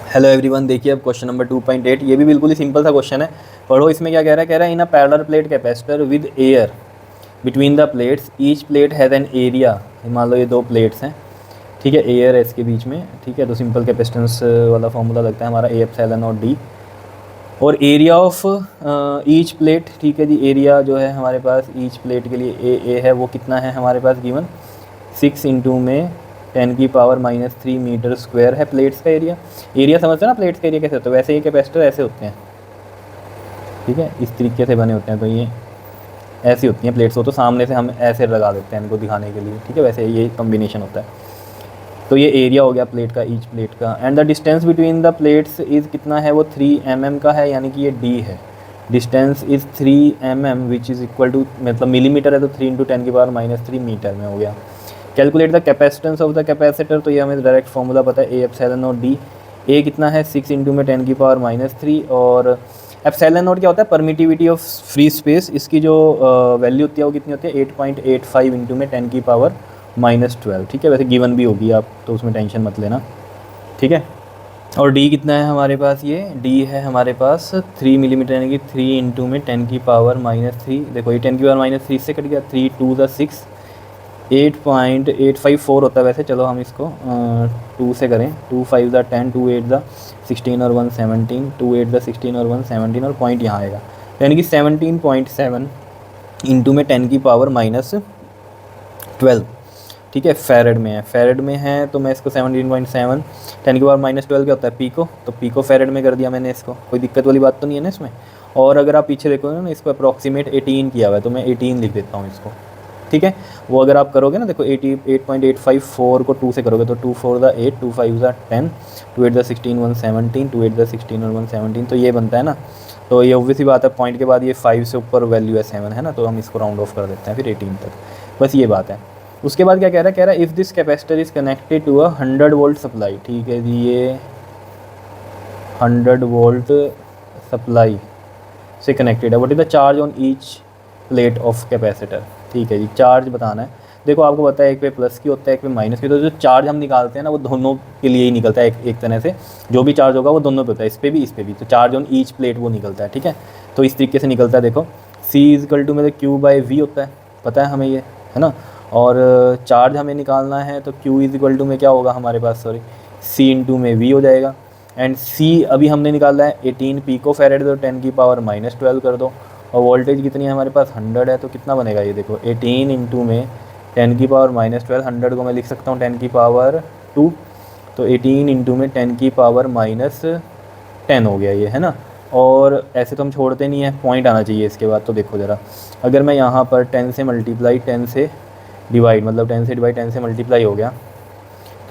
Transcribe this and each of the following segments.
Hello everyone, देखिए अब question number 2.8। ये भी बिल्कुल ही सिंपल सा क्वेश्चन है। पढ़ो इसमें क्या कह रहा है in a parallel plate capacitor with air between the plates each plate has an area. मान लो ये दो प्लेट्स हैं, ठीक है, एयर है इसके बीच में, ठीक है। तो सिंपल कैपेसिटेंस वाला फॉर्मूला लगता है हमारा A/Epsilon0D। और एरिया ऑफ ईच प्लेट, ठीक है जी, एरिया जो है हमारे पास ईच प्लेट के लिए ए है वो कितना है हमारे पास गिवन 6 इंटू में 10⁻³ मीटर स्क्वायर है प्लेट्स का एरिया। एरिया समझते हो ना प्लेट्स का एरिया कैसे होता है, वैसे ही कैपेसिटर ऐसे होते हैं, ठीक है, इस तरीके से बने होते हैं। तो ये ऐसी होती हैं प्लेट्स, हो तो सामने से हम ऐसे लगा देते हैं इनको दिखाने के लिए, ठीक है, वैसे ये कॉम्बिनेशन होता है। तो ये एरिया हो गया प्लेट का, ईच प्लेट का। And the distance between the plates is कितना है वो 3 mm का है, यानी कि ये D है। Distance is 3 mm which is equal to, मतलब मिलीमीटर है तो 3 × 10⁻³ मीटर में हो गया। Calculate the capacitance of the capacitor, तो ये हमें डायरेक्ट फार्मूला पता है A/Epsilon0D। ए कितना है 6 इंटू में 10⁻³ और एप्सिलॉन क्या होता है परमिटिविटी ऑफ फ्री स्पेस। इसकी जो वैल्यू होती है वो कितनी होती है 8.85 इंटू में 10⁻12, ठीक है। वैसे गिवन भी होगी आप तो उसमें टेंशन मत लेना, ठीक है। और डी कितना है हमारे पास, ये डी है हमारे पास 3 मिलीमीटर, यानी कि 3 इंटू में 10⁻³ देखो ये 10⁻³ से कट गया, 3 2 ज़ा 6 8.854 होता है वैसे। चलो हम इसको 2 से करें, 2 5 ज़ा 10, 2 8 ज़ा 16 और 1 17, 2 8 ज़ा 16 और 1 17 और पॉइंट यहाँ आएगा, यानी कि 17.7 इंटू में 10⁻12, ठीक है। फेरेड में है, फेरेड में है तो मैं इसको 17.7 10⁻12 क्या होता है पीको, तो पीको फेरेड में कर दिया मैंने इसको। कोई दिक्कत वाली बात तो नहीं है ना इसमें। और अगर आप पीछे देखोगे ना, इसको अप्रॉक्सीमेट 18 किया हुआ है तो मैं 18 लिख देता हूँ इसको, ठीक है। वो अगर आप करोगे ना, देखो 88.854 को 2 से करोगे तो 2 4 ज़ा 8, 2 5 ज़ा 10, 2 8 ज़ा 16 1 17, 2 8 ज़ा 16 और 1 17, तो ये बनता है ना। तो ये ऑब्वियस ही बात है, पॉइंट के बाद ये 5 से ऊपर वैल्यू है 7 है ना, तो हम इसको राउंड ऑफ कर देते हैं फिर 18 तक, बस ये बात है। उसके बाद क्या कह रहा है if this capacitor is connected to a 100 volt supply, ठीक है जी, ये 100 वोल्ट सप्लाई से कनेक्टेड है। What is the charge on each plate of capacitor, ठीक है जी, चार्ज बताना है। देखो आपको पता है एक पे प्लस की होता है एक पे माइनस की, तो जो चार्ज हम निकालते हैं ना वो दोनों के लिए ही निकलता है। एक तरह से जो भी चार्ज होगा वो दोनों पे होता है, इस पे भी इस पे भी, तो चार्ज ऑन ईच प्लेट वो निकलता है, ठीक है। तो इस तरीके से निकलता है, देखो C में Q/V होता है, पता है हमें ये, है ना। और चार्ज हमें निकालना है तो Q में क्या होगा हमारे पास, सॉरी C इंटू में V हो जाएगा। एंड C अभी हमने निकाला है 18 पिको फेरेड, तो 10⁻12 कर दो। और वोल्टेज कितनी है हमारे पास 100 है, तो कितना बनेगा ये देखो 18 इंटू में 10⁻12, 100 को मैं लिख सकता हूँ 10⁻2, तो 18 इंटू में 10⁻10 हो गया ये, है ना। और ऐसे तो हम छोड़ते नहीं है, पॉइंट आना चाहिए इसके बाद। तो देखो ज़रा, अगर मैं यहाँ पर 10 से मल्टीप्लाई 10 से डिवाइड, मतलब 10 से डिवाइड 10 से मल्टीप्लाई हो गया,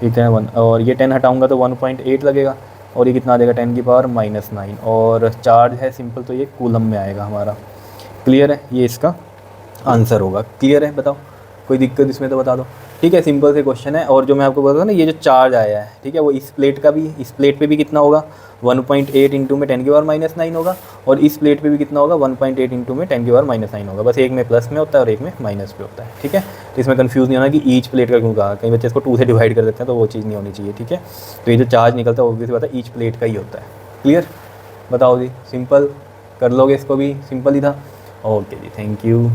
ठीक है 1, और ये 10 हटाऊँगा तो 1.8 लगेगा, और ये कितना आ जाएगा 10⁻⁹ और चार्ज है सिंपल, तो ये कूलम में आएगा हमारा। क्लियर है, ये इसका आंसर होगा। क्लियर है, बताओ कोई दिक्कत इसमें तो बता दो, ठीक है। सिंपल से क्वेश्चन है। और जो मैं आपको बता ना, ये जो चार्ज आया है, ठीक है, वो इस प्लेट का भी, इस प्लेट पे भी कितना होगा 1.8 इंटू में 10⁻⁹ होगा, और इस प्लेट पे भी कितना होगा 1.8 इंटू में 10⁻⁹ होगा। बस एक में प्लस में होता है और एक में माइनस पे होता है, ठीक है। तो इसमें कंफ्यूज नहीं होना कि ईच प्लेट का क्यों कहा, कई बच्चे इसको 2 से डिवाइड कर देते हैं, तो वो चीज़ नहीं होनी चाहिए, ठीक है। तो ये जो चार्ज निकलता है ऑब्वियसली बात है ईच प्लेट का ही होता है। क्लियर, बताओ जी, सिंपल कर लोगे इसको भी, सिंपल ही था। ओके जी, थैंक यू।